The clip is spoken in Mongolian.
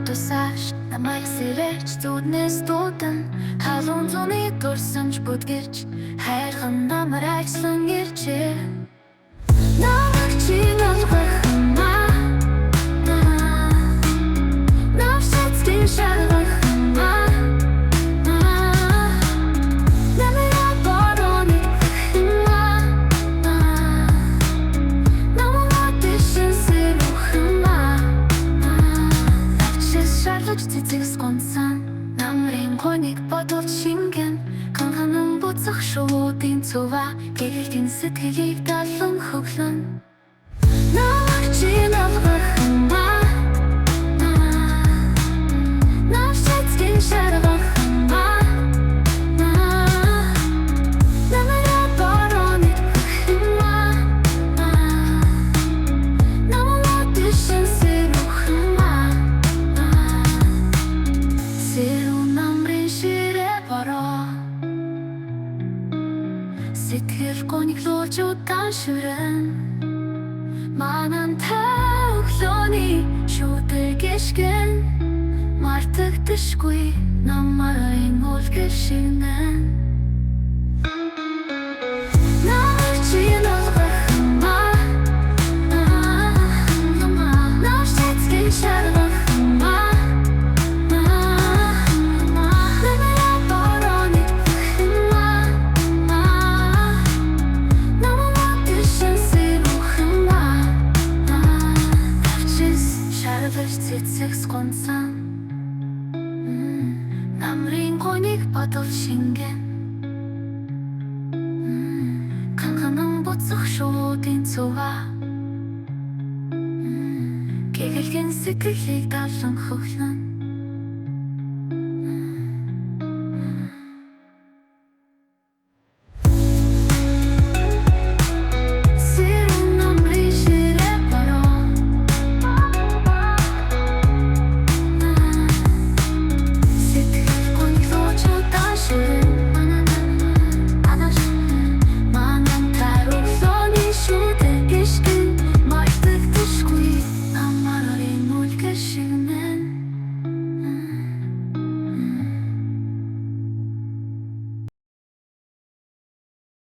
тусааш намайг сэрэж зүуднээс дуудан халуун зуны дурсамж бүдгэрч хайрхан намар ажлан ирчээ намайг чиналгах юмаа навшацгийн шалгах юмаа намайг борооны юмаа намайг дэшин сэрүүх юмаа навчис шалгаж цэцэг сконсан намрын гоник бодолд шингэн канханан буцах шуудын цува гэгэртэн сэтгэлийг далан хөглөн намайг чиналгах юмаа навшацгийн шалгах юмаа намайг борооны юмаа намайг дэшин сэрүүх юмаа сэрүү намрын ширээ бороо сэтгэл гоник лууж удаан шүрэн манан төвлөний шүдэр гიშгэн мартагдашгүй намарын үлгэр шинэн намайг чиналгах юмаа навшацгийн шалгах юмаа намайг борооны юмаа намайг дэшин сэрүүх юмаа навчис шалгаж цэцэг сконсан намрын гоник бодол шингэн канханан буцах шуудын цува гэгэрхэн сэтгэлийг далан хөглөн